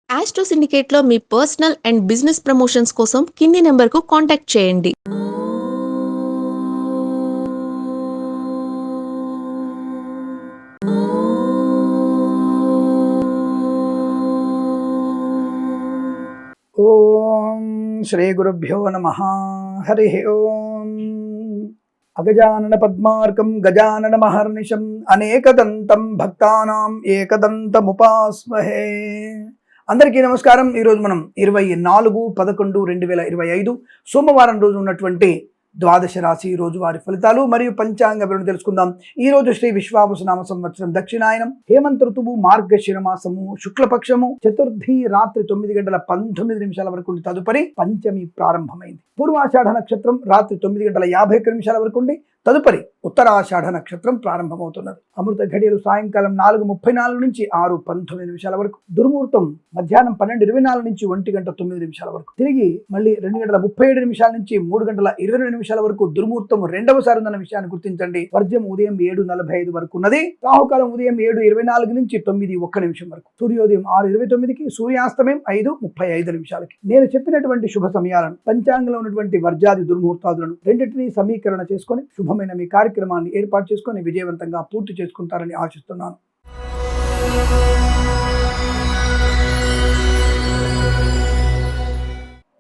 Astro సిండికేట్లో మీ personal and business promotions కోసం కింది నెంబర్కు కాంటాక్ట్ చేయండి. ఓం శ్రీ గురుభ్యో నమః. హరి ఓం. అగజానన పద్మార్కం గజానన మహర్నిశం అనేకదంతం భక్తానాం ఏకదంతముపాస్మహే. అందరికీ నమస్కారం. ఈరోజు మనం 24/11/2025 సోమవారం రోజు ఉన్నటువంటి ద్వాదశ రాశి రోజువారి ఫలితాలు మరియు పంచాంగ వివరణ తెలుసుకుందాం. ఈ రోజు శ్రీ విశ్వావసునామ సంవత్సరం దక్షిణాయనం, హేమంత ఋతువు, మార్గశిర మాసము, శుక్లపక్షము, చతుర్థి రాత్రి 9:19 వరకు ఉండి తదుపరి పంచమి ప్రారంభమైంది. పూర్వాషాఢ నక్షత్రం రాత్రి 9:51 వరకు ఉండి తదుపరి ఉత్తరాషాఢ నక్షత్రం ప్రారంభమవుతున్నది. అమృత ఘడియలు సాయంకాలం 4:34 నుంచి 6:19 వరకు, దుర్ముహూర్తం మధ్యాహ్నం 12:24 నుంచి 1:09 వరకు, తిరిగి మళ్ళీ 2:37 నుంచి 3:22 వరకు దుర్ముహూర్తం రెండవసారి ఉందన్న విషయాన్ని గుర్తించండి. వర్జ్యం ఉదయం 7:45 వరకు ఉన్నది. రాహుకాలం ఉదయం 7:24 నుంచి 9:01 వరకు, సూర్యోదయం 6:29కి, సూర్యాస్తమయం 5:35. నేను చెప్పినటువంటి శుభ సమయాలను, పంచాంగంలో ఉన్నటువంటి వర్జాది దుర్ముహూర్తాదులను రెండింటినీ సమీకరణ చేసుకొని శుభమైన మీ కార్యక్రమాన్ని ఏర్పాటు చేసుకొని విజయవంతంగా పూర్తి చేసుకుంటారని ఆశిస్తున్నాను.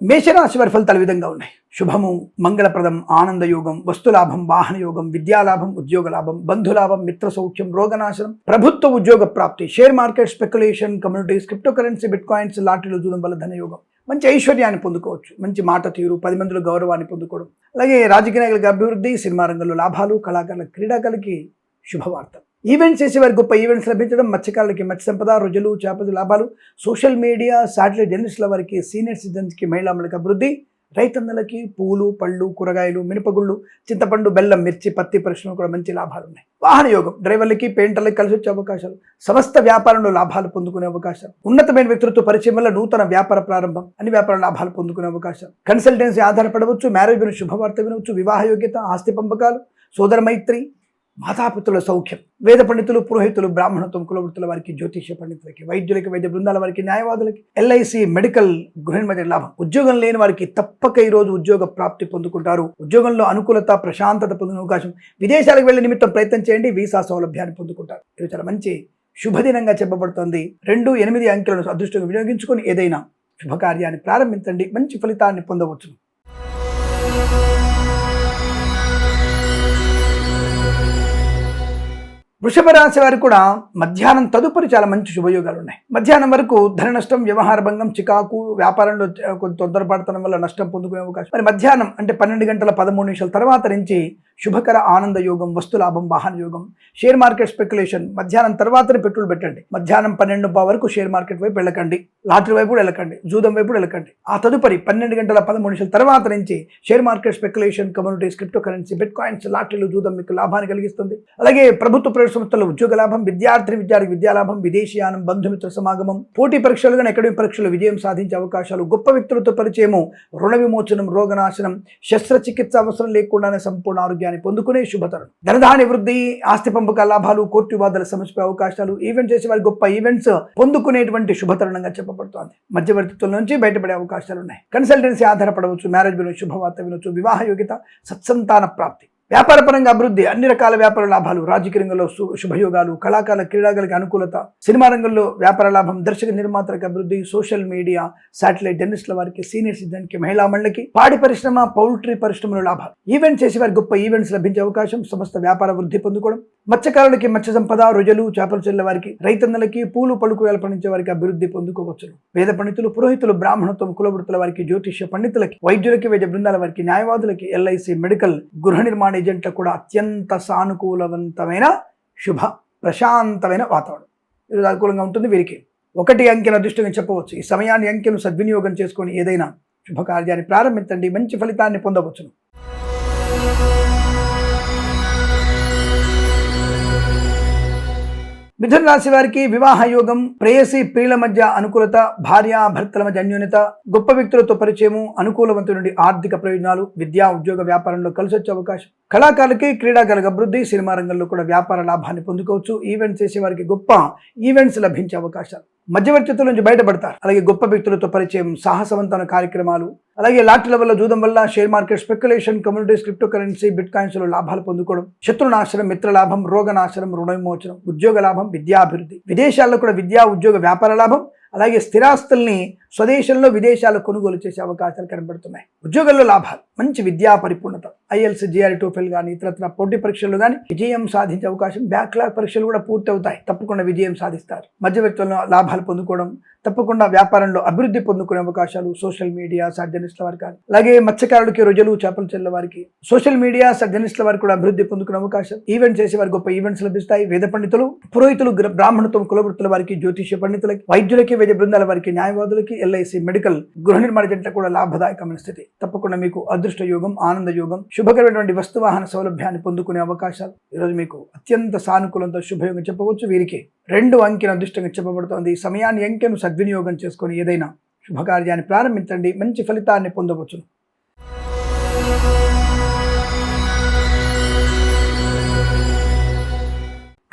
మేషరాశి వారి ఫలితాలు విధంగా ఉన్నాయి. శుభము, మంగళప్రదం, ఆనందయోగం, వస్తులాభం, వాహన యోగం, విద్యాలాభం, ఉద్యోగ లాభం, బంధులాభం, మిత్ర సౌఖ్యం, రోగనాశనం, ప్రభుత్వ ఉద్యోగ ప్రాప్తి, share market speculation, communities, crypto currency, bitcoins, లాటరీలు జూదం వల్ల ధనయోగం, మంచి ఐశ్వర్యాన్ని పొందుకోవచ్చు, మంచి మాట తీరు, 10 మందిలో గౌరవాన్ని పొందుకోవడం, అలాగే రాజకీయ నాయకులకు అభివృద్ధి, సినిమా రంగంలో లాభాలు, కళాకారుల క్రీడాకారులకి శుభవార్త. ఈవెంట్స్ చేసేవారి గొప్ప ఈవెంట్స్ లభించడం, మత్స్యకారులకి మత్స్య సంపద, రుజులు, చేపల లాభాలు, సోషల్ మీడియా, శాటిలైట్ జర్నలిస్టుల వారికి, సీనియర్ సిటిజన్స్కి, మహిళలకు అభివృద్ధి, రైతన్నలకి పూలు, పళ్ళు, కూరగాయలు, మినపగుళ్ళు, చింతపండు, బెల్లం, మిర్చి, పత్తి పరిశ్రమ కూడా మంచి లాభాలు ఉన్నాయి. వాహన యోగం, డ్రైవర్లకి, పెయింటర్లకి కలిసి వచ్చే అవకాశాలు, సమస్త వ్యాపారంలో లాభాలు పొందుకునే అవకాశాలు, ఉన్నతమైన వ్యక్తిత్వ పరిచయం వల్ల నూతన వ్యాపార ప్రారంభం, అన్ని వ్యాపార లాభాలు పొందుకునే అవకాశాలు, కన్సల్టెన్సీ ఆధారపడవచ్చు, మ్యారేజ్ విన శుభవార్త వినవచ్చు, వివాహ యోగ్యత, ఆస్తి పంపకాలు, సోదర మైత్రి, మాతాపితృల సౌఖ్యం, వేద పండితులు, పురోహితులు, బ్రాహ్మణత్వం, కులవృత్తుల వారికి, జ్యోతిష్య పండితులకి, వైద్యులకి, వైద్య బృందాల వారికి, న్యాయవాదులకి, ఎల్ఐసి, మెడికల్, గృహ నిర్మాణ లాభం, ఉద్యోగం లేని వారికి తప్పక ఈ రోజు ఉద్యోగ ప్రాప్తి పొందుకుంటారు. ఉద్యోగంలో అనుకూలత, ప్రశాంతత పొందిన అవకాశం, విదేశాలకు వెళ్లే నిమిత్తం ప్రయత్నం చేయండి, వీసా సౌలభ్యాన్ని పొందుకుంటారు. ఇది చాలా మంచి శుభదినంగా చెప్పబడుతోంది. 2, 8 అంకెలను అదృష్టంగా వినియోగించుకొని ఏదైనా శుభకార్యాన్ని ప్రారంభించండి, మంచి ఫలితాన్ని పొందవచ్చు. వృషభ రాశి వారికి కూడా మధ్యాహ్నం తదుపరి చాలా మంచి శుభయోగాలు ఉన్నాయి. మధ్యాహ్నం వరకు ధన నష్టం, వ్యవహార భంగం, చికాకు, వ్యాపారంలో కొంత తొందరపడతనం వల్ల నష్టం పొందుకునే అవకాశం. మరి మధ్యాహ్నం అంటే 12:13 తర్వాత నుంచి శుభకర ఆనంద యోగం, వస్తులాభం, వాహన యోగం, షేర్ మార్కెట్ స్పెక్యులేషన్ మధ్యాహ్నం తర్వాతనే పెట్టుబడి పెట్టండి. మధ్యాహ్నం 12 వరకు షేర్ మార్కెట్ వైపు వెళ్ళకండి, లాటరీ వైపు వెళ్ళకండి, జూదం వైపు వెళ్ళకండి. ఆ తదుపరి 12:13 తర్వాత నుంచి share market speculation, communities, crypto currency, bitcoins, లాటరీలు, జూదం మీకు లాభాన్ని కలిగిస్తుంది. అలాగే ప్రభుత్వ ప్రైవేట్ సంస్థల్లో ఉద్యోగ లాభం, విద్యార్థికి విద్యాలాభం, విదేశీయానం, బంధుమిత్ర సమాగమం, పోటీ పరీక్షలు కానీ అకాడమిక్ పరీక్షలు విజయం సాధించే అవకాశాలు, గొప్ప వ్యక్తులతో పరిచయము, రుణ విమోచనం, రోగనాశనం, శస్త్రచికిత్స అవసరం లేకుండానే సంపూర్ణ ఆరోగ్యాన్ని పొందుకునే శుభతరం, ధనధాన్య వృద్ధి, ఆస్తి పంపకాల లాభాలు, కోర్టు వివాదాల సమస్య అవకాశాలు, ఈవెంట్ చేసే వారి గొప్ప ఈవెంట్స్ పొందుకునేటువంటి శుభతరుణంగా చెప్పబడుతోంది. మధ్యవర్తిత్వం నుంచి బయటపడే అవకాశాలు ఉన్నాయి. కన్సల్టెన్సీ ఆధారపడవచ్చు, మ్యారేజ్ వినొచ్చు, శుభవార్త వినొచ్చు, వివాహ యోగ్యత, సత్సంతాన ప్రాప్తి, వ్యాపారపరంగా అభివృద్ధి, అన్ని రకాల వ్యాపార లాభాలు, రాజకీయ రంగంలో శుభయోగాలు, కళాకారుల క్రీడాకారులకు అనుకూలత, సినిమా రంగంలో వ్యాపార లాభం, దర్శక నిర్మాతలకు అభివృద్ధి, సోషల్ మీడియా, శాటిలైట్ జర్నలిస్టుల వారికి, సీనియర్ సిటిజన్కి, మహిళా మండలికి, పాడి పరిశ్రమ, పౌల్ట్రీ పరిశ్రమలో లాభాలు, ఈవెంట్స్ చేసే వారికి గొప్ప ఈవెంట్స్ లభించే అవకాశం, సమస్త వ్యాపార వృద్ధి పొందుకోవడం, మత్స్యకారులకి మత్స్య సంపద, రుజులు, చేపల చెల్లెల వారికి, రైతన్నలకి, పూలు, పలుకులు పండించే వారికి అభివృద్ధి పొందుకోవచ్చు. వేద పండితులు, పురోహితులు, బ్రాహ్మణత్వం, కులవృత్తుల వారికి, జ్యోతిష్య పండితులకి, వైద్యులకి, వైద్య బృందాల వారికి, న్యాయవాదులకి, ఎల్ఐసి, మెడికల్, గృహ నిర్మాణ ఏజెంట్లకు కూడా అత్యంత సానుకూలవంతమైన శుభ ప్రశాంతమైన వాతావరణం ఈరోజు అనుకూలంగా ఉంటుంది. వీరికి 1 అంకెను అదృష్టంగా చెప్పవచ్చు. ఈ సమయాన్ని, అంకెను సద్వినియోగం చేసుకొని ఏదైనా శుభకార్యాన్ని ప్రారంభించండి, మంచి ఫలితాన్ని పొందవచ్చును. మిథున రాశి వారికి వివాహ యోగం, ప్రేయసి ప్రియుల మధ్య అనుకూలత, భార్య భర్తల మధ్య అన్యోన్యత, గొప్ప వ్యక్తులతో పరిచయము, అనుకూలవంతమైన ఆర్థిక ప్రయోజనాలు, విద్యా ఉద్యోగ వ్యాపారంలో కలిసి వచ్చే అవకాశం, కళాకారులకి క్రీడాకారులకు అభివృద్ధి, సినిమా రంగంలో కూడా వ్యాపార లాభాన్ని పొందుకోవచ్చు. ఈవెంట్స్ చేసే వారికి గొప్ప ఈవెంట్స్ లభించే అవకాశాలు, మధ్యవర్తిత్వం నుంచి బయటపడతారు. అలాగే గొప్ప వ్యక్తులతో పరిచయం, సాహసవంతమైన కార్యక్రమాలు, అలాగే లాటరీల వల్ల, జూదం వల్ల, share market, speculation, communities, crypto currency, bit coins లో లాభాలు పొందుకోవడం, శత్రునాశనం, మిత్రలాభం, రోగనాశనం, రుణ విమోచనం, ఉద్యోగ లాభం, విద్యాభివృద్ధి, విదేశాల్లో కూడా విద్యా ఉద్యోగ వ్యాపార లాభం, అలాగే స్థిరాస్తుల్ని స్వదేశంలో విదేశాల్లో కొనుగోలు చేసే అవకాశాలు కనబడుతున్నాయి. ఉద్యోగంలో లాభాలు, మంచి విద్యా పరిపూర్ణత, ఐఎల్స్, జిఆర్, టోఫెల్ కానీ ఇతరత్ర పోటీ పరీక్షలు కానీ విజయం సాధించే అవకాశం, బ్యాక్లాగ్ పరీక్షలు కూడా పూర్తి అవుతాయి, తప్పకుండా విజయం సాధిస్తారు. మధ్యవర్తుల్లో లాభాలు పొందుకోవడం, తప్పకుండా వ్యాపారంలో అభివృద్ధి పొందుకునే అవకాశాలు, సోషల్ మీడియా సర్జనిస్టుల వారికి కానీ, అలాగే మత్స్యకారులకి, రొయ్యలు, చేపలు చెల్లెల వారికి, సోషల్ మీడియా సర్జనిస్టుల వారికి కూడా అభివృద్ధి పొందుకునే అవకాశం, ఈవెంట్ చేసే వారికి గొప్ప ఈవెంట్స్ లభిస్తాయి. వేద పండితులు, పురోహితులు, బ్రాహ్మణత్వం, కులవృత్తుల వారికి, జ్యోతిష్య పండితులకి, వైద్యులకి, వైద్య బృందాల వారికి, న్యాయవాదులకి, ఎల్ఐసి, మెడికల్, గృహ నిర్మాణ జంట కూడా లాభదాయకమైన స్థితి. తప్పకుండా మీకు అదృష్ట యోగం, ఆనంద యోగం, శుభకరమైనటువంటి వస్తువాహన సౌలభ్యాన్ని పొందుకునే అవకాశాలు ఈరోజు మీకు అత్యంత సానుకూలంతో శుభయోగం చెప్పవచ్చు. వీరికి 2 అంకెను అదృష్టంగా చెప్పబడుతోంది. ఈ సమయాన్ని అంకెను సద్వినియోగం చేసుకొని ఏదైనా శుభకార్యాన్ని ప్రారంభించండి, మంచి ఫలితాన్ని పొందవచ్చు.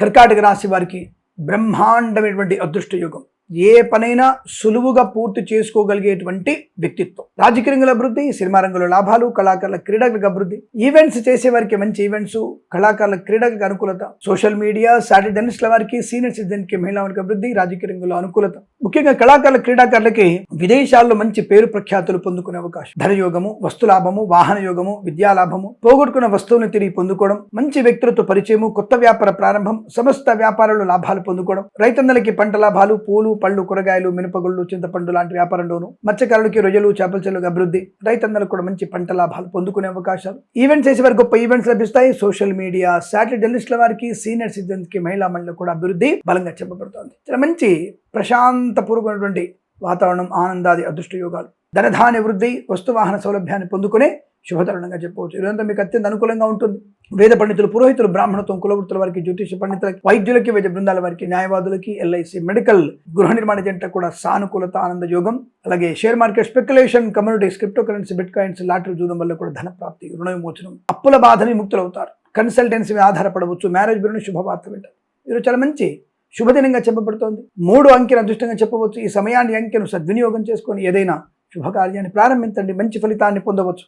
కర్కాటక రాశి వారికి బ్రహ్మాండమైనటువంటి అదృష్ట యోగం. ఏ పనైనా సులువుగా పూర్తి చేసుకోగలిగేటువంటి వ్యక్తిత్వం, రాజకీయ రంగుల అభివృద్ధి, సినిమా రంగంలో లాభాలు, కళాకారుల క్రీడలకు అభివృద్ధి, ఈవెంట్స్ చేసే వారికి మంచి ఈవెంట్స్, కళాకారుల క్రీడలకు అనుకూలత, సోషల్ మీడియా సాటిజనిస్టుల వారికి, సీనియర్ సిటిజన్ కి, మహిళా వారికి అభివృద్ధి, రాజకీయ రంగంలో అనుకూలత, ముఖ్యంగా కళాకారుల క్రీడాకారులకి విదేశాల్లో మంచి పేరు ప్రఖ్యాతులు పొందుకునే అవకాశం, ధనయోగము, వస్తులాభము, వాహన యోగము, విద్యాలాభము, పోగొట్టుకున్న వస్తువులను తిరిగి పొందుకోవడం, మంచి వ్యక్తులతో పరిచయము, కొత్త వ్యాపార ప్రారంభం, సమస్త వ్యాపారాల్లో లాభాలు పొందుకోవడం, రైతన్నలకి పంట లాభాలు, పూలు, పళ్ళు, కూరగాయలు, మినపగుళ్ళు, చింతపండు లాంటి వ్యాపారంలోను, మత్స్యకారులకి రొయ్యలు, చేపల చెరువులకు అభివృద్ధి, రైతన్నలకు కూడా మంచి పంట లాభాలు పొందుకునే అవకాశాలు, ఈవెంట్స్ చేసే వారికి గొప్ప ఈవెంట్స్ లభిస్తాయి. సోషల్ మీడియా శాటిలైట్ జర్నలిస్టుల వారికి, సీనియర్ సిటిజన్స్ కి, మహిళా మండలికి కూడా అభివృద్ధి బలంగా చెప్పబడుతోంది. చాలా మంచి ప్రశాంతపూర్వకమైనటువంటి వాతావరణం, ఆనందాది అదృష్ట యోగాలు, ధనధాన్య వృద్ధి, వస్తువాహన సౌలభ్యాన్ని పొందుకునే శుభతరుణంగా చెప్పవచ్చు. ఇదంతా మీకు అత్యంత అనుకూలంగా ఉంటుంది. వేద పండితులు, పురోహితులు, బ్రాహ్మణత్వం, కులవృత్తుల వారికి, జ్యోతిష పండితులకి, వైద్యులకి, వైద్య బృందాల వారికి, న్యాయవాదులకి, ఎల్ఐసి, మెడికల్, గృహ నిర్మాణ జంట కూడా సానుకూలత, ఆనంద యోగం, అలాగే share market, speculation, communities, crypto currency, bitcoins, lottery, జూదం వల్ల కూడా ధన ప్రాప్తి, రుణ విమోచనం, అప్పుల బాధని ముక్తులవుతారు. కన్సల్టెన్సీ మీద ఆధారపడవచ్చు. మ్యారేజ్ బ్యూరోని శుభవార్త వింటారు. ఈరోజు చాలా మంచి శుభదినంగా చెప్పబడుతోంది. 3 అంకెను అదృష్టంగా చెప్పవచ్చు. ఈ సమయాన్ని అంకెను సద్వినియోగం చేసుకొని ఏదైనా శుభకార్యాన్ని ప్రారంభించండి, మంచి ఫలితాన్ని పొందవచ్చు.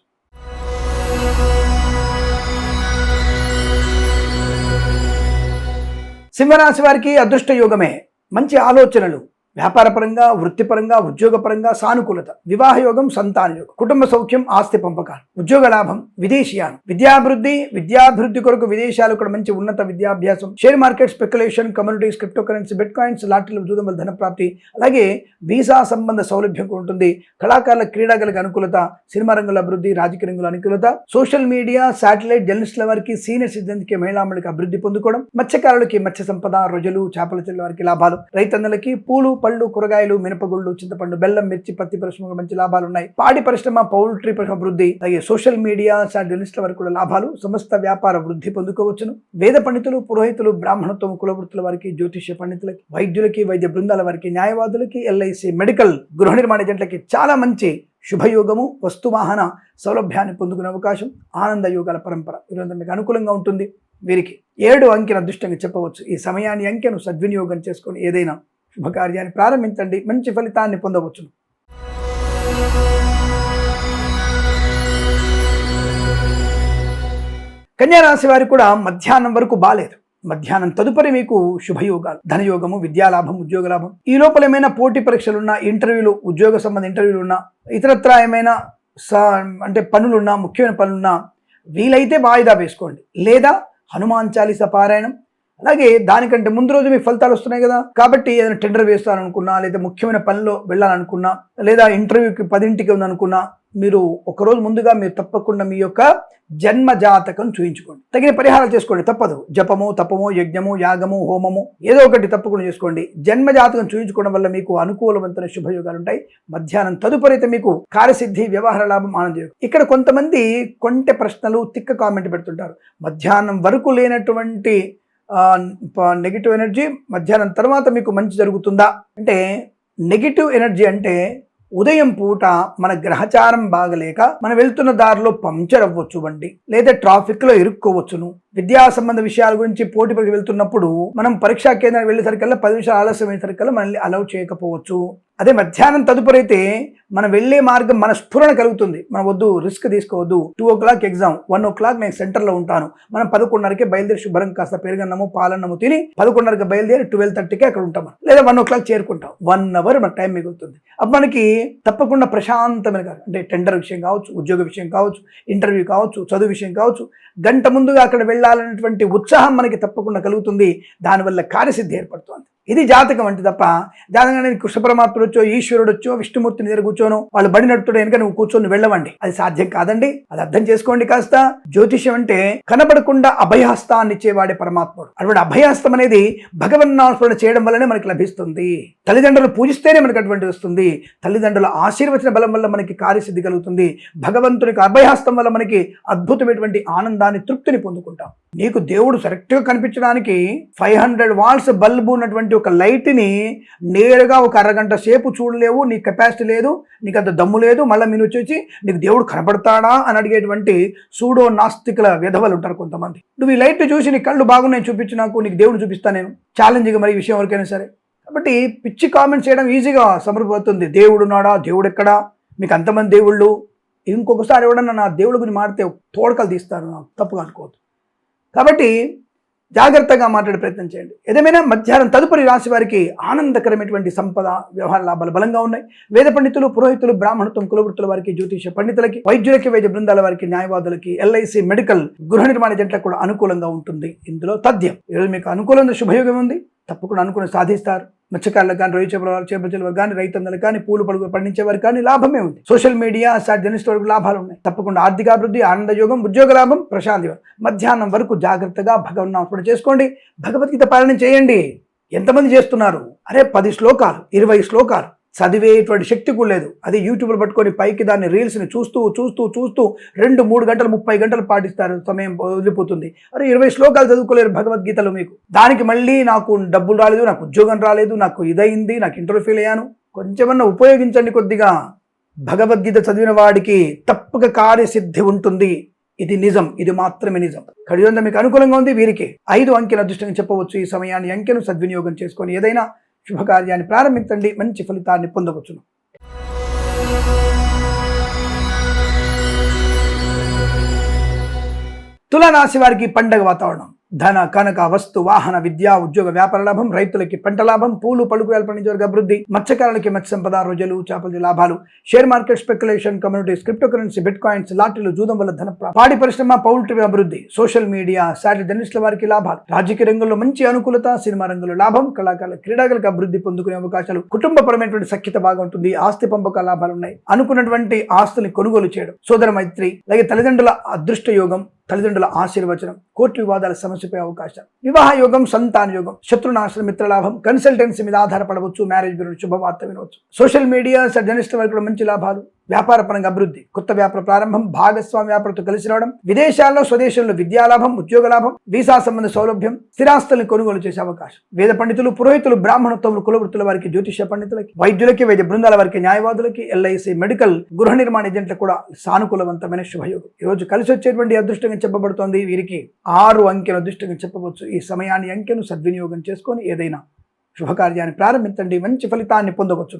సింహరాశి వారికి అదృష్ట యోగమే. మంచి ఆలోచనలు, వ్యాపారపరంగా, వృత్తిపరంగా, ఉద్యోగపరంగా సానుకూలత, వివాహ యోగం, సంతాన యోగం, కుటుంబ సౌఖ్యం, ఆస్తి పంపకాలు, ఉద్యోగ లాభం, విదేశీయానం, విద్యాభివృద్ధి కొరకు విదేశాలు కూడా మంచి ఉన్నత విద్యాభ్యాసం, share market, speculation, communities, crypto currency, bitcoins, లాటరీలు, జూదం వల్ల ధన ప్రాప్తి, అలాగే వీసా సంబంధ సౌలభ్యం ఉంటుంది. కళాకారుల క్రీడాలకు అనుకూలత, సినిమా రంగంలో అభివృద్ధి, రాజకీయ రంగంలో అనుకూలత, సోషల్ మీడియా శాటిలైట్ జర్నలిస్టుల వారికి, సీనియర్ సిటిజన్స్ కి, మహిళా మండలికి అభివృద్ధి పొందుకోవడం, మత్స్యకారులకి మత్స్య సంపద, రొయ్యలు, చేపల చెరువుల వారికి లాభాలు, రైతన్నలకి పూలు, పళ్ళు, కూరగాయలు, మినపగుళ్ళు, చింతపండు, బెల్లం, మిర్చి, పత్తి పరిశ్రమ మంచి లాభాలు ఉన్నాయి. పాడి పరిశ్రమ, పౌల్ట్రీ పరిశ్రమ అభివృద్ధి, అలాగే సోషల్ మీడియా జర్నలిస్టుల వరకు కూడా లాభాలు, సమస్త వ్యాపార వృద్ధి పొందుకోవచ్చును. వేద పండితులు, పురోహితులు, బ్రాహ్మణత్వం, కులవృత్తుల వారికి, జ్యోతిష్య పండితులకి, వైద్యులకి, వైద్య బృందాల వారికి, న్యాయవాదులకి, ఎల్ఐసి, మెడికల్, గృహ నిర్మాణ జంటలకి చాలా మంచి శుభయోగము, వస్తువాహన సౌలభ్యాన్ని పొందుకునే అవకాశం, ఆనంద యోగాల పరంపర ఈరోజు మీకు అనుకూలంగా ఉంటుంది. వీరికి 7 అంకెను అదృష్టంగా చెప్పవచ్చు. ఈ సమయాన్ని అంకెను సద్వినియోగం చేసుకొని ఏదైనా శుభకార్యాన్ని ప్రారంభించండి, మంచి ఫలితాన్ని పొందవచ్చు. కన్యా రాశి వారికి కూడా మధ్యాహ్నం వరకు బాలేదు. మధ్యాహ్నం తదుపరి మీకు శుభయోగాలు, ధనయోగము, విద్యాలాభం, ఉద్యోగ లాభం. ఈ లోపల ఏమైనా పోటీ పరీక్షలున్నా, ఇంటర్వ్యూలు, ఉద్యోగ సంబంధ ఇంటర్వ్యూలు ఉన్నా, ఇతరత్రా ఏమైనా అంటే పనులున్నా, ముఖ్యమైన పనులున్నా వీలైతే వాయిదా వేసుకోండి. లేదా హనుమాన్ చాలీస పారాయణం, అలాగే దానికంటే ముందు రోజు మీ ఫలితాలు వస్తున్నాయి కదా, కాబట్టి ఏదైనా టెండర్ వేస్తారనుకున్నా, లేదా ముఖ్యమైన పనిలో వెళ్ళాలనుకున్నా, లేదా ఇంటర్వ్యూకి 10ంటికి ఉందనుకున్నా, మీరు ఒకరోజు ముందుగా మీరు తప్పకుండా మీ యొక్క జన్మ జాతకం చూయించుకోండి. తగిన పరిహారాలు చేసుకోండి, తప్పదు. జపము, తపము, యజ్ఞము, యాగము, హోమము ఏదో ఒకటి తప్పకుండా చేసుకోండి. జన్మ జాతకం చూయించుకోవడం వల్ల మీకు అనుకూలవంతమైన శుభయోగాలు ఉంటాయి. మధ్యాహ్నం తదుపరి మీకు కార్యసిద్ధి, వ్యవహార లాభం, ఆనందయోగం. ఇక్కడ కొంతమంది కొంటె ప్రశ్నలు, తిక్క కామెంట్ పెడుతుంటారు. మధ్యాహ్నం వరకు లేనటువంటి నెగిటివ్ ఎనర్జీ మధ్యాహ్నం తర్వాత మీకు మంచి జరుగుతుందా అంటే, నెగిటివ్ ఎనర్జీ అంటే ఉదయం పూట మన గ్రహచారం బాగలేక మనం వెళ్తున్న దారిలో పంక్చర్ అవ్వచ్చు బండి, లేదా ట్రాఫిక్ లో ఇరుక్కోవచ్చును. విద్యా సంబంధ విషయాల గురించి పోటీ పరికి వెళ్తున్నప్పుడు మనం పరీక్షా కేంద్రానికి వెళ్ళేసరికల్లా 10 నిమిషాలు ఆలస్యం అయ్యేసరికల్లా మనల్ని అలౌ చేయకపోవచ్చు. అదే మధ్యాహ్నం తదుపరి అయితే మనం వెళ్లే మార్గం మన స్ఫురణ కలుగుతుంది. మనం వద్దు, రిస్క్ తీసుకోవద్దు, 2 o'clock ఎగ్జామ్, 1 o'clock నేను సెంటర్లో ఉంటాను, మనం 11:30కే బయలుదేరి శుభ్రం కాస్త పెరుగన్నము పాలన్నము తిని 11:30కి బయలుదేరి 12:30కి అక్కడ ఉంటాం, లేదా 1 o'clock చేరుకుంటాం. 1 hour మన టైం మిగులుతుంది. అప్పుడు మనకి తప్పకుండా ప్రశాంతమైన అంటే టెండర్ విషయం కావచ్చు, ఉద్యోగ విషయం కావచ్చు, ఇంటర్వ్యూ కావచ్చు, చదువు విషయం కావచ్చు, గంట ముందుగా అక్కడ వెళ్ళాలనేటువంటి ఉత్సాహం మనకి తప్పకుండా కలుగుతుంది. దానివల్ల కార్యసిద్ధి ఏర్పడుతుంది. ఇది జాతకం అంటే తప్ప జాతకంగా కృష్ణ పరమాత్ముడు వచ్చో, ఈశ్వరుడు వచ్చో, విష్ణుమూర్తిని దగ్గర కూర్చోను వాళ్ళు బడి నడుపుతాడు కనుక నువ్వు కూర్చొని వెళ్ళవండి, అది సాధ్యం కాదండి. అది అర్థం చేసుకోండి కాస్త. జ్యోతిష్యం అంటే కనబడకుండా అభయహస్తాన్ని ఇచ్చేవాడే పరమాత్ముడు. అటువంటి అభయహస్తం అనేది భగవన్నామస్మరణ చేయడం వల్లనే మనకి లభిస్తుంది. తల్లిదండ్రులు పూజిస్తేనే మనకి అటువంటి వస్తుంది. తల్లిదండ్రుల ఆశీర్వచన బలం వల్ల మనకి కార్యసిద్ధి కలుగుతుంది. భగవంతునికి అభయహస్తం వల్ల మనకి అద్భుతమైనటువంటి ఆనందాన్ని, తృప్తిని పొందుకుంటాం. నీకు దేవుడు కరెక్ట్గా కనిపించడానికి 500 వాట్స్ బల్బు ఉన్నటువంటి ఒక లైట్ని నేరుగా ఒక అరగంట సేపు చూడలేవు, నీ కెపాసిటీ లేదు, నీకు అంత దమ్ము లేదు, మళ్ళీ మీరు వచ్చేసి నీకు దేవుడు కనపడతాడా అని అడిగేటువంటి సూడో నాస్తికుల విధవలు ఉంటారు కొంతమంది. నువ్వు ఈ లైట్ చూసి నీ కళ్ళు బాగున్నాయి చూపించు, నాకు నీకు దేవుడు చూపిస్తాను నేను, ఛాలెంజ్గా మరి ఈ విషయం ఎవరికైనా సరే. కాబట్టి పిచ్చి కామెంట్స్ చేయడం ఈజీగా సమర్పవుతుంది. దేవుడు నాడా, దేవుడు ఎక్కడా, మీకు అంతమంది దేవుళ్ళు. ఇంకొకసారి ఎవడన్నా నా దేవుడి గురించి మాడితే తోడకలు తీస్తారు, నాకు తప్పుగా అనుకోవద్దు. కాబట్టి జాగ్రత్తగా మాట్లాడే ప్రయత్నం చేయండి. ఏదేమైనా మధ్యాహ్నం తదుపరి రాశి వారికి ఆనందకరమైనటువంటి సంపద, వ్యవహార లాభాలు బలంగా ఉన్నాయి. వేద పండితులు, పురోహితులు, బ్రాహ్మణత్వం, కులవృత్తుల వారికి, జ్యోతిష పండితులకి, వైద్యులకి, వైద్య బృందాల వారికి, న్యాయవాదులకి, ఎల్ఐసి, మెడికల్, గృహ నిర్మాణ జంటలకు కూడా అనుకూలంగా ఉంటుంది. ఇందులో తథ్యం. ఈరోజు మీకు అనుకూలంగా శుభయోగం ఉంది, తప్పకుండా అనుకుని సాధిస్తారు. మత్స్యకారులకు కానీ, రొయ్య చేపల వారు కానీ, రైతన్నలకు కానీ, పూలు పడుగు పండించే వారికి కానీ లాభమే ఉంది. సోషల్ మీడియా జర్నలిస్ట్ వరకు లాభాలు ఉన్నాయి. తప్పకుండా ఆర్థికాభివృద్ధి, ఆనంద యోగం, ఉద్యోగ లాభం, ప్రశాంతి. మధ్యాహ్నం వరకు జాగ్రత్తగా భగవన్నామస్మరణ చేసుకోండి, భగవద్గీత పాలన చేయండి. ఎంతమంది చేస్తున్నారు? అరే 10 శ్లోకాలు, 20 శ్లోకాలు చదివేటువంటి శక్తి కూడా లేదు. అది యూట్యూబ్లో పట్టుకొని పైకి దాన్ని రీల్స్ని చూస్తూ 2-3 గంటలు 30 గంటలు పాటిస్తారు, సమయం వదిలిపోతుంది. అరే 20 శ్లోకాలు చదువుకోలేరు భగవద్గీతలో మీకు. దానికి మళ్ళీ నాకు డబ్బులు రాలేదు, నాకు ఉద్యోగం రాలేదు, నాకు ఇదైంది, నాకు ఇంటర్వ్యూ ఫెయిల్ అయ్యాను. కొంచెమన్నా ఉపయోగించండి కొద్దిగా. భగవద్గీత చదివిన వాడికి తప్పక కార్యసిద్ధి ఉంటుంది. ఇది నిజం, ఇది మాత్రమే నిజం. ఖడితంగా మీకు అనుకూలంగా ఉంది. వీరికి 5 అంకెల అదృష్టంగా చెప్పవచ్చు. ఈ సమయాన్ని, అంకెను సద్వినియోగం చేసుకొని ఏదైనా శుభకార్యాన్ని ప్రారంభించండి, మంచి ఫలితాన్ని పొందవచ్చును. తులారాశి వారికి పండగ వాతావరణం. ధన, కనక, వస్తు, వాహన, విద్యా, ఉద్యోగ, వ్యాపార లాభం, రైతులకి పంట లాభం, పూలు పలుకు పండించే వరకు అభివృద్ధి, మత్స్యకారులకి మత్స్య సంపద, రోజులు, చేపల లాభాలు, share market speculation, communities, crypto currency, bitcoins, లాటరీలు, జూదం వల్ల ధన ప్రాప్తి, పాడి పరిశ్రమ, పౌల్ట్రీ అభివృద్ధి, సోషల్ మీడియా, శాటిలైట్ జర్నలిస్టుల వారికి లాభాలు, రాజకీయ రంగంలో మంచి అనుకూలత, సినిమా రంగంలో లాభం, కళాకారుల, క్రీడాకారులకు అభివృద్ధి పొందుకునే అవకాశాలు, కుటుంబపరమైనటువంటి సఖ్యత బాగుంటుంది, ఆస్తి పంపక లాభాలు ఉన్నాయి, అనుకున్నటువంటి ఆస్తుల్ని కొనుగోలు చేయడం, సోదర మైత్రి, అలాగే తల్లిదండ్రుల అదృష్ట యోగం, తల్లిదండ్రుల ఆశీర్వచనం, కోర్టు వివాదాల సమస్యపై అవకాశాలు, వివాహ యోగం, సంతాన యోగం, శత్రునాశన, మిత్రలాభం, కన్సల్టెన్సీ మీద ఆధారపడవచ్చు, మ్యారేజ్ బ్యూరో శుభవార్త వినవచ్చు, సోషల్ మీడియా జర్నలిస్టుల వరకు మంచి లాభాలు, వ్యాపార పరంగా అభివృద్ధి, కొత్త వ్యాపార ప్రారంభం, భాగస్వామి వ్యాపారంతో కలిసి రావడం, విదేశాల్లో స్వదేశంలో విద్యాలాభం, ఉద్యోగ లాభం, వీసా సంబంధ సౌలభ్యం, స్థిరాస్తులను కొనుగోలు చేసే అవకాశం, వేద పండితులు, పురోహితులు, బ్రాహ్మణత్వం, కులవృత్తుల వారికి, జ్యోతిష పండితులకి, వైద్యులకి, వైద్య బృందాల వారికి, న్యాయవాదులకి, ఎల్ఐసి, మెడికల్, గృహ నిర్మాణ ఏజెంట్లకు కూడా సానుకూలవంతమైన శుభయోగం. ఈ రోజు కలిసి వచ్చేటువంటి అదృష్టంగా చెప్పబడుతోంది. వీరికి 6 అంకెల అదృష్టంగా చెప్పవచ్చు. ఈ సమయాన్ని, అంకెను సద్వినియోగం చేసుకొని ఏదైనా శుభకార్యాన్ని ప్రారంభించండి, మంచి ఫలితాన్ని పొందవచ్చు.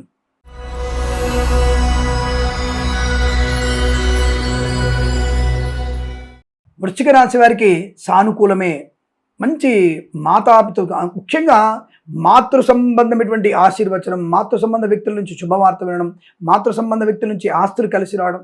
వృశ్చిక రాశి వారికి సానుకూలమే. మంచి మాతాపితృ, ముఖ్యంగా మాతృ సంబంధమైనటువంటి ఆశీర్వచనం, మాతృ సంబంధ వ్యక్తుల నుంచి శుభవార్త వినడం, మాతృ సంబంధ వ్యక్తుల నుంచి ఆస్తులు కలిసి రావడం,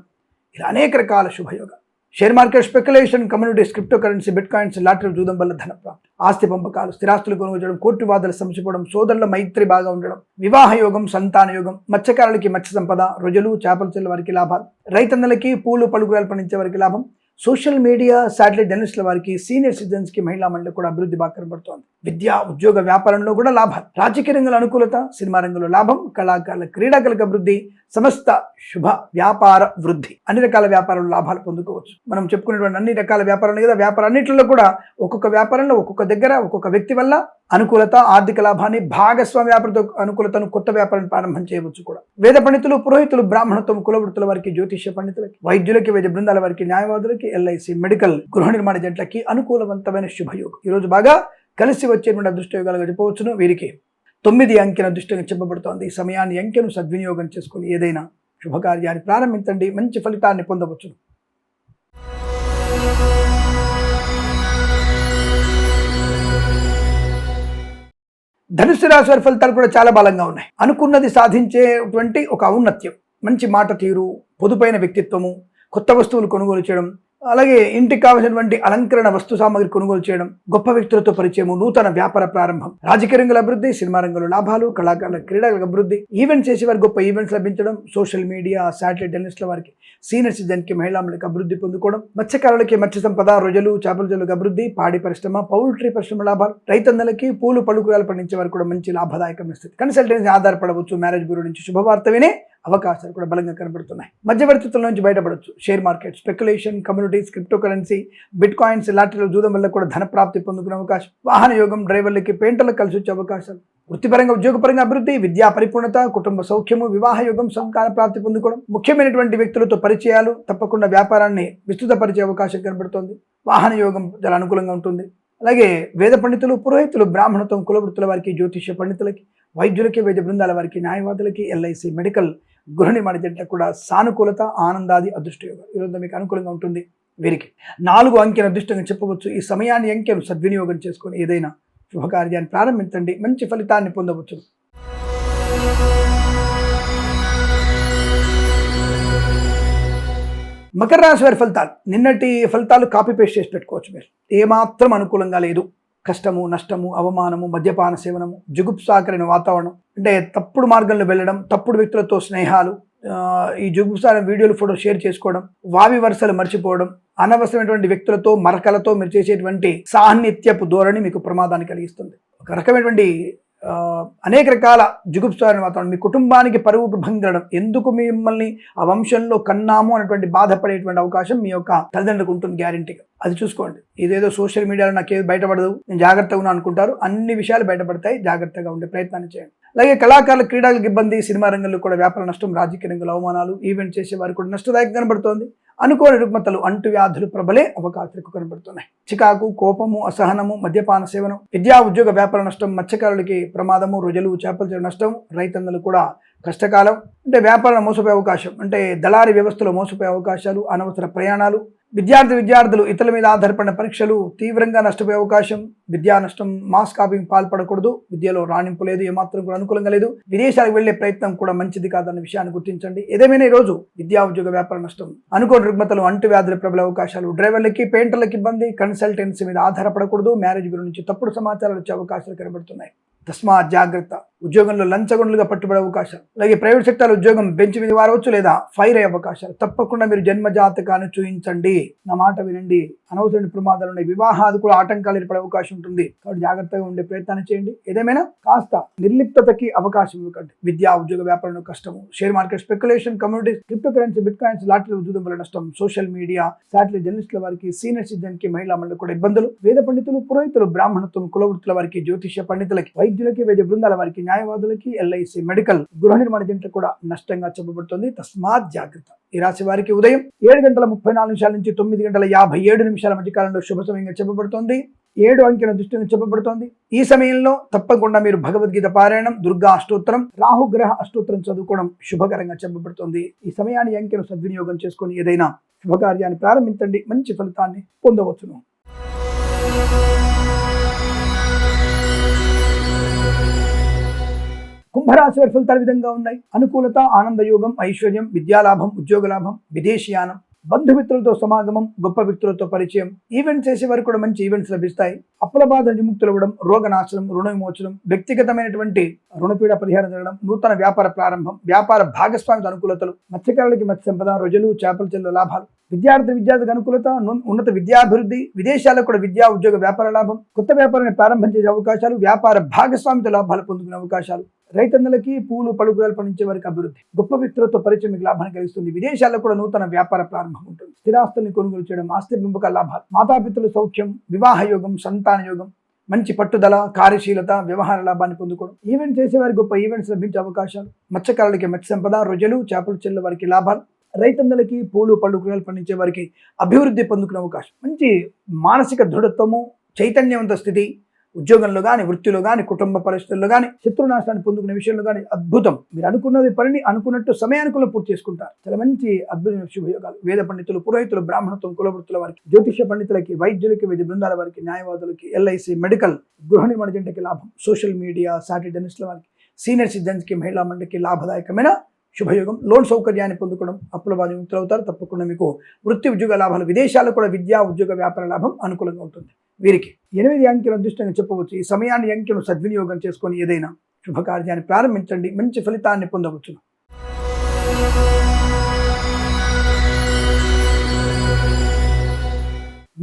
ఇలా అనేక రకాల శుభయోగాలు. Share market speculation, communities, crypto currency, bitcoins, lottery, జూదం వల్ల ధన ప్రాప్తి, ఆస్తి పంపకాలు, స్థిరాస్తులు కొనుగోలు చేయడం, కోర్టు వివాదాలు సమసిపోవడం, సోదరుల మైత్రి బాగా ఉండడం, వివాహ యోగం, సంతాన యోగం, మత్స్యకారులకి మత్స్య సంపద, రోజులు, చేపల చెల్ల వారికి లాభాలు, రైతన్నలకి, పూలు పలుకురాలు పండించే వారికి లాభం, సోషల్ మీడియా, శాటిలైట్ జర్నలిస్టుల వారికి, సీనియర్ సిటిజన్స్ కి, మహిళా మండలికి కూడా అభివృద్ధి బాగా కనబడుతోంది. విద్యా, ఉద్యోగ, వ్యాపారంలో కూడా లాభాలు, రాజకీయ రంగంలో అనుకూలత, సినిమా రంగంలో లాభం, కళాకారుల, క్రీడాకారులకు అభివృద్ధి, సమస్త శుభ వ్యాపార వృద్ధి, అన్ని రకాల వ్యాపారంలో లాభాలు పొందుకోవచ్చు. మనం చెప్పుకునేటువంటి అన్ని రకాల వ్యాపారాలు కదా, వ్యాపారం అన్నింటిలో కూడా ఒక్కొక్క వ్యాపారంలో ఒక్కొక్క దగ్గర ఒక్కొక్క వ్యక్తి వల్ల అనుకూలత, ఆర్థిక లాభాన్ని, భాగస్వామి వ్యాపారతో అనుకూలతను, కొత్త వ్యాపారాన్ని ప్రారంభం చేయవచ్చు కూడా. వేద పండితులు, పురోహితులు, బ్రాహ్మణత్వం, కులవృత్తుల వారికి, జ్యోతిష్య పండితులకి, వైద్యులకి, వైద్య బృందాల వారికి, న్యాయవాదులకి, ఎల్ఐసి, మెడికల్, గృహ నిర్మాణ జట్లకి అనుకూలవంతమైన శుభయోగం. ఈరోజు బాగా కలిసి వచ్చేటువంటి అదృష్టయోగాలుగా చెప్పవచ్చును. వీరికి 9 అంకెన అదృష్టంగా చెప్పబడుతోంది. ఈ సమయాన్ని అంకెను సద్వినియోగం చేసుకుని ఏదైనా శుభకార్యాన్ని ప్రారంభించండి, మంచి ఫలితాన్ని పొందవచ్చును. ధనుస్సు రాశి వారి ఫలితాలు కూడా చాలా బలంగా ఉన్నాయి. అనుకున్నది సాధించేటువంటి ఒక ఔన్నత్యం, మంచి మాట తీరు, పొదుపైన వ్యక్తిత్వము, కొత్త వస్తువులు కొనుగోలు చేయడం, అలాగే ఇంటికి కావలసినటువంటి అలంకరణ వస్తు సామాగ్రి కొనుగోలు చేయడం, గొప్ప వ్యక్తులతో పరిచయము, నూతన వ్యాపార ప్రారంభం, రాజకీయ రంగుల అభివృద్ధి, సినిమా రంగంలో లాభాలు, కళాకారుల క్రీడల అభివృద్ధి, ఈవెంట్స్ చేసే వారికి గొప్ప ఈవెంట్స్ లభించడం, సోషల్ మీడియా, శాటిలైట్ జర్నలిస్టుల వారికి, సీనియర్ సిటిజన్కి, మహిళలకు అభివృద్ధి పొందుకోవడం, మత్స్యకారులకి మత్స్య సంపద, రొయ్యలు, చేపల చెరువులకు అభివృద్ధి, పాడి పరిశ్రమ, పౌల్ట్రీ పరిశ్రమ లాభాలు, రైతన్నలకి, పూలు పళ్ళు కూరలు పండించే వారికి కూడా మంచి లాభదాయకమైన స్థితి. కన్సల్టెన్సీ ఆధారపడవచ్చు. మ్యారేజ్ బ్యూరో నుంచి శుభవార్త వినే అవకాశాలు కూడా బలంగా కనబడుతున్నాయి. మధ్యవర్తిత్వం నుంచి బయటపడవచ్చు. Share market, speculation, communities, crypto currency, bitcoins, లాటరీలో జూదం వల్ల కూడా ధన ప్రాప్తి పొందుకునే అవకాశం, వాహన యోగం, డ్రైవర్లకి, పెయింటర్లకు కలిసి వచ్చే అవకాశాలు, వృత్తిపరంగా ఉద్యోగపరంగా అభివృద్ధి, విద్యా పరిపూర్ణత, కుటుంబ సౌఖ్యము, వివాహ యోగం, సంతాన ప్రాప్తి పొందుకోవడం, ముఖ్యమైనటువంటి వ్యక్తులతో పరిచయాలు, తప్పకుండా వ్యాపారాన్ని విస్తృతపరిచే అవకాశం కనబడుతోంది. వాహన యోగం చాలా అనుకూలంగా ఉంటుంది. అలాగే వేద పండితులు, పురోహితులు, బ్రాహ్మణత్వం, కులవృత్తుల వారికి, జ్యోతిష్య పండితులకి, వైద్యులకి, వైద్య బృందాల వారికి, న్యాయవాదులకి, ఎల్ఐసి, మెడికల్, గృహ నిర్మాణ జట్లకు కూడా సానుకూలత, ఆనందాది అదృష్టయోగం ఈరోజు మీకు అనుకూలంగా ఉంటుంది. వీరికి 4 అంకెను అదృష్టంగా చెప్పవచ్చు. ఈ సమయాన్ని అంకెను సద్వినియోగం చేసుకొని ఏదైనా శుభకార్యాన్ని ప్రారంభించండి, మంచి ఫలితాన్ని పొందవచ్చు. మకర రాశి వారి ఫలితాలు. నిన్నటి ఫలితాలు కాపీ పేస్ట్ చేసి పెట్టుకోవచ్చు. మీరు ఏమాత్రం అనుకూలంగా లేదు. కష్టము, నష్టము, అవమానము, మద్యపాన సేవనము, జుగుప్సాకరైన వాతావరణం, అంటే తప్పుడు మార్గంలో వెళ్ళడం, తప్పుడు వ్యక్తులతో స్నేహాలు, ఈ జుగుప్సాకర వీడియోలు, ఫోటో షేర్ చేసుకోవడం, వావి వరుసలు మర్చిపోవడం, అనవసరమైనటువంటి వ్యక్తులతో, మరకలతో మీరు చేసేటువంటి సాన్నిత్యపు ధోరణి మీకు ప్రమాదాన్ని కలిగిస్తుంది. ఒక రకమైనటువంటి అనేక రకాల జుగుప్సాకరణ వాతావరణం, మీ కుటుంబానికి పరువుకు భంగడం, ఎందుకు మిమ్మల్ని ఆ వంశంలో కన్నాము అనేటువంటి బాధపడేటువంటి అవకాశం మీ యొక్క తల్లిదండ్రులకు ఉంటుంది గ్యారెంటీగా. అది చూసుకోండి. ఇదేదో సోషల్ మీడియాలో నాకేది బయటపడదు, నేను జాగ్రత్తగా ఉన్నా అనుకుంటారు. అన్ని విషయాలు బయటపడతాయి. జాగ్రత్తగా ఉండే ప్రయత్నాన్ని చేయండి. అలాగే కళాకారుల, క్రీడలకు ఇబ్బంది, సినిమా రంగంలో కూడా వ్యాపార నష్టం, రాజకీయ రంగంలో అవమానాలు, ఈవెంట్ చేసే వారికి కూడా నష్టదాయకంగా కనబడుతోంది. అనుకోని రుగ్మతలు, అంటువ్యాధులు ప్రబలే అవకాశాలు కనబడుతున్నాయి. చికాకు, కోపము, అసహనము, మద్యపాన సేవనం, విద్యా ఉద్యోగ వ్యాపార నష్టం, మత్స్యకారులకి ప్రమాదము, రొయ్యలు, చేపల చెరువు నష్టం, రైతన్నలు కూడా కష్టకాలం, అంటే వ్యాపారం మోసపోయే అవకాశం, అంటే దళారీ వ్యవస్థలో మోసపోయే అవకాశాలు, అనవసర ప్రయాణాలు, విద్యార్థులు ఇతరుల మీద ఆధారపడిన పరీక్షలు తీవ్రంగా నష్టపోయే అవకాశం, విద్యా నష్టం, మాస్ కాపింగ్ పాల్పడకూడదు, విద్యలో రాణింపు లేదు, ఏమాత్రం కూడా అనుకూలంగా లేదు, విదేశాలకు వెళ్లే ప్రయత్నం కూడా మంచిది కాదన్న విషయాన్ని గుర్తించండి. ఏదేమైనా ఈ రోజు విద్యా ఉద్యోగ వ్యాపార నష్టం, అనుకోని రుగ్మతలు, అంటువ్యాధుల ప్రబల అవకాశాలు, డ్రైవర్లకి, పెయింటర్లకు ఇబ్బంది, కన్సల్టెన్సీ మీద ఆధారపడకూడదు, మ్యారేజ్ బ్యూరో నుంచి తప్పుడు సమాచారాలు వచ్చే అవకాశాలు కనబడుతున్నాయి. తస్మాత్ జాగ్రత్త. ఉద్యోగంలో లంచగొండలుగా పట్టుబడే అవకాశాలు, అలాగే ప్రైవేట్ సెక్టర్ ఉద్యోగం బెంచ్ మీద వారవచ్చు లేదా ఫైర్ అయ్యే అవకాశాలు. తప్పకుండా మీరు జన్మ జాతకాన్ని చూపించండి, నా మాట వినండి. అనవసరమైన ప్రమాదాలు ఉన్నాయి. వివాహాలు కూడా ఆటంకాలు ఏర్పడే అవకాశం ఉంటుంది. కాబట్టి జాగ్రత్తగా ఉండే ప్రయత్నాన్ని చేయండి. ఏదేమైనా కాస్త నిర్లిప్తతకి అవకాశం ఇవ్వకండి. విద్యా ఉద్యోగ వ్యాపారంలో కష్టము, share market, speculation, communities, crypto currency, bitcoins, lottery జూదం వల్ల నష్టం, సోషల్ మీడియా, శాటిలైట్ జర్నలిస్టుల వారికి, సీనియర్ సిటిజన్కి, మహిళలకు కూడా ఇబ్బందులు, వేద పండితులు, పురోహితులు, బ్రాహ్మణత్వం, కులవృత్తుల వారికి, జ్యోతిష్య పండితులకి, వైద్యులకి, వైద్య బృందాల వారికి, న్యాయవాదులకి, ఎల్ఐసి, మెడికల్, గృహ నిర్మాణ జంటలకు కూడా నష్టంగా చెప్పబడుతుంది. తస్మాత్ జాగ్రత్త. ఈ రాశి వారికి ఉదయం 7:34 నుంచి 9:57 మధ్య కాలంలో శుభ సమయంగా చెప్పబడుతోంది. 7 అంకెల దృష్టిని చెప్పబడుతోంది. ఈ సమయంలో తప్పకుండా మీరు భగవద్గీత పారాయణం, దుర్గా అష్టోత్తరం, రాహుగ్రహ అష్టోత్తరం చదువుకోవడం శుభకరంగా చెప్పబడుతోంది. ఈ సమయాన్ని అంకెను సద్వినియోగం చేసుకొని ఏదైనా శుభకార్యాన్ని ప్రారంభించండి, మంచి ఫలితాన్ని పొందవచ్చును. కుంభరాశి వారి ఫలితాలు విధంగా ఉన్నాయి. అనుకూలత, ఆనందయోగం, ఐశ్వర్యం, విద్యాలాభం, ఉద్యోగ లాభం, విదేశీయానం, బంధుమిత్రులతో సమాగమం, గొప్ప వ్యక్తులతో పరిచయం, ఈవెంట్స్ చేసే వారికి కూడా మంచి ఈవెంట్స్ లభిస్తాయి. అప్పుల బాధ విముక్తులవ్వడం, రోగనాశనం, రుణ విమోచనం, వ్యక్తిగతమైనటువంటి రుణపీడ పరిహారం జరగడం, నూతన వ్యాపార ప్రారంభం, వ్యాపార భాగస్వామితో అనుకూలతలు, మత్స్యకారులకి మత్స్య సంపద, రొయ్యలు, చేపల చెరువుల లాభాలు, విద్యార్థికి అనుకూలత, ఉన్నత విద్యాభివృద్ధి, విదేశాలకు కూడా విద్యా ఉద్యోగ వ్యాపార లాభం, కొత్త వ్యాపారాన్ని ప్రారంభం చేసే అవకాశాలు, వ్యాపార భాగస్వామితో లాభాలు పొందుకునే అవకాశాలు, రైతన్నలకి, పూలు పలుకురాలు పండించే వారికి అభివృద్ధి, గొప్ప వ్యక్తులతో పరిచయం మీకు లాభాన్ని కలిగిస్తుంది. విదేశాల్లో కూడా నూతన వ్యాపార ప్రారంభం ఉంటుంది. స్థిరాస్తుల్ని కొనుగోలు చేయడం, ఆస్తి పెంపక లాభాలు, మాతాపితృల సౌఖ్యం, వివాహ యోగం, సంతాన యోగం, మంచి పట్టుదల, కార్యశీలత, వ్యవహార లాభాన్ని పొందుకోవడం. ఈవెంట్ చేసేవారికి గొప్ప ఈవెంట్స్ లభించే అవకాశాలు. మత్స్యకారులకి మత్స్య సంపద, రొయ్యలు, చేపలు చెల్ల వారికి లాభాలు. రైతన్నలకి పూలు, పళ్ళు, కూరగాయలు పండించే వారికి అభివృద్ధి పొందుకునే అవకాశం. మంచి మానసిక దృఢత్వము, చైతన్యవంత స్థితి, ఉద్యోగంలో కానీ, వృత్తిలో కానీ, కుటుంబ పరిస్థితుల్లో కానీ, శత్రునాశాన్ని పొందుకునే విషయంలో కానీ అద్భుతం. మీరు అనుకున్నది పనిని అనుకున్నట్టు సమయానుకూలంగా పూర్తి చేసుకుంటారు. చాలా మంచి అద్భుతమైన శుభయోగాలు. వేద పండితులు, పురోహితులు, బ్రాహ్మణత్వం, కులవృత్తుల వారికి, జ్యోతిష పండితులకి, వైద్యులకి, వైద్య బృందాల వారికి, న్యాయవాదులకి, ఎల్ఐసి, మెడికల్, గృహ నిర్మాణ జంటకి లాభం. సోషల్ మీడియా, సాటి డెనిస్ట్ల వారికి, సీనియర్ సిటిజన్స్కి, మహిళా మండలికి లాభదాయకమైన శుభయోగం. లోన్ సౌకర్యాన్ని పొందుకోవడం, అప్పుల బాధ ముక్తులవుతారు. తప్పకుండా మీకు వృత్తి ఉద్యోగ లాభాలు, విదేశాల్లో కూడా విద్యా ఉద్యోగ వ్యాపార లాభం అనుకూలంగా ఉంటుంది. వీరికి 8 అంకెలు అదృష్టంగా చెప్పవచ్చు. ఈ సమయాన్ని అంకెను సద్వినియోగం చేసుకొని ఏదైనా శుభకార్యాన్ని ప్రారంభించండి, మంచి ఫలితాన్ని పొందవచ్చు.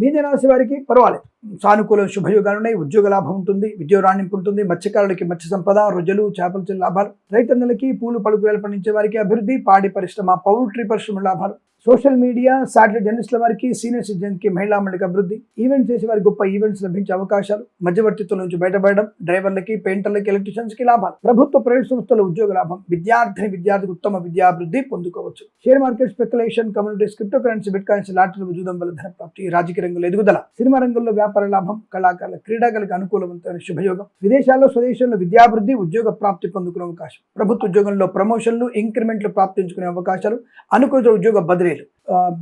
మీన రాశి వారికి పర్వాలేదు, సానుకూల శుభయోగాలు ఉన్నాయి. ఉద్యోగ లాభం ఉంటుంది, విద్య రాణింపు ఉంటుంది. మత్స్యకారులకి మత్స్య సంపద, రొయ్యలు, చేపల చెల్లి లాభాలు. రైతన్నలకి పూలు, పళ్ళు, కూరగాయలు పండించే వారికి అభివృద్ధి. పాడి పరిశ్రమ, పౌల్ట్రీ పరిశ్రమ లాభాలు. సోషల్ మీడియా, సాటిలైట్ జర్నలిస్టుల వారికి, సీనియర్ సిటిజన్కి, మహిళా మండలికి అభివృద్ధి. ఈవెంట్ చేసే వారికి గొప్ప ఈవెంట్స్ లభించే అవకాశాలు. మధ్యవర్తిత్వం నుంచి బయటపడడం. డ్రైవర్లకి, పెయింటర్లకి, ఎలక్ట్రీషియన్స్కి లాభాలు. ప్రభుత్వ, ప్రైవేట్ సంస్థల ఉద్యోగ లాభం. విద్యార్థికి ఉత్తమ విద్యాభివృద్ధి పొందుకోవచ్చు. Share market, speculation, communities, crypto currency, bitcoins, లాటరీలు, జూదం వల్ల ధన ప్రాప్తి. రాజకీయ రంగంలో ఎదుగుదల. సినిమా రంగంలో వ్యాపార లాభం. కళాకారుల, క్రీడాకారులకు అనుకూలవంతమైన శుభయోగం. విదేశాల్లో, స్వదేశంలో విద్యాభివృద్ధి, ఉద్యోగ ప్రాప్తి పొందుకునే అవకాశం. ప్రభుత్వ ఉద్యోగంలో ప్రమోషన్లు, ఇంక్రిమెంట్లు ప్రాప్తించుకునే అవకాశాలు. అనుకూల ఉద్యోగ బదిలీలు.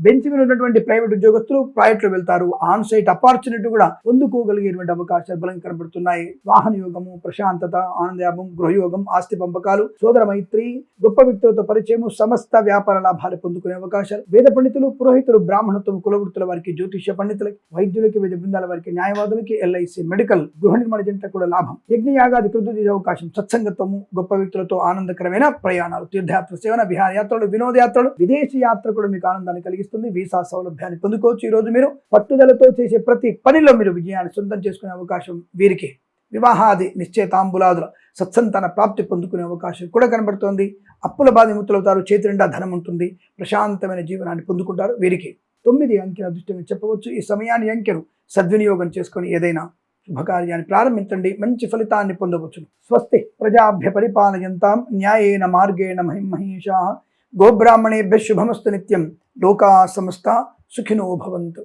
బెంచ్ మీద ఉన్నటువంటి ప్రైవేట్ ఉద్యోగస్తులు ప్రైవేట్లో వెళ్తారు. ఆన్ సైట్ అపార్చునిటీ కూడా పొందుకోగలిగేటువంటి అవకాశాలు బలంగా కనబడుతున్నాయి. వాహన యోగము, ప్రశాంతత, ఆనందయాభం, గృహయోగం, ఆస్తి పంపకాలు, సోదర మైత్రి, గొప్ప వ్యక్తులతో పరిచయము, సమస్త వ్యాపార లాభాలు పొందుకునే అవకాశాలు. వేద పండితులు, పురోహితులు, బ్రాహ్మణత్వం, కులవృత్తుల వారికి, జ్యోతిష పండితులకి, వైద్యులకి, వైద్య బృందాల వారికి, న్యాయవాదులకి, ఎల్ఐసి, మెడికల్, గృహ నిర్మాణ జంట కూడా లాభం. యజ్ఞయాగాది కృతి చేసే అవకాశం. సత్సంగత్వము, గొప్ప వ్యక్తులతో ఆనందకరమైన ప్రయాణాలు. తీర్థయాత్ర సేవన, విహారయాత్రలు, వినోదయాత్రలు, విదేశీ యాత్ర కూడా మీకు ఆనందాన్ని కలిగిస్తుంది. వీసా సౌలభ్యాన్ని పొందుకోవచ్చు. ఈ రోజు మీరు పట్టుదలతో చేసే ప్రతి పనిలో మీరు విజయాన్ని సొంతం చేసుకునే అవకాశం. వీరికి వివాహాది నిశ్చయితాంబులాదుల సత్సంతాన ప్రాప్తి పొందుకునే అవకాశం కూడా కనబడుతోంది. అప్పుల బాధ ముక్తులవుతారు. చేతి నిండా ధనం ఉంటుంది. ప్రశాంతమైన జీవనాన్ని పొందుకుంటారు. వీరికి 9 అంకెల అదృష్టంగా చెప్పవచ్చు. ఈ సమయాన్ని అంకెను సద్వినియోగం చేసుకొని ఏదైనా శుభకార్యాన్ని ప్రారంభించండి, మంచి ఫలితాన్ని పొందవచ్చు. స్వస్తి ప్రజాభ్య పరిపాలయంతాం న్యాయేన మార్గేణ మహిమహేషాః. గోబ్రాహ్మణేభ్యః శుభమస్తు నిత్యం. లోకా సమస్తా సుఖినో భవంతు.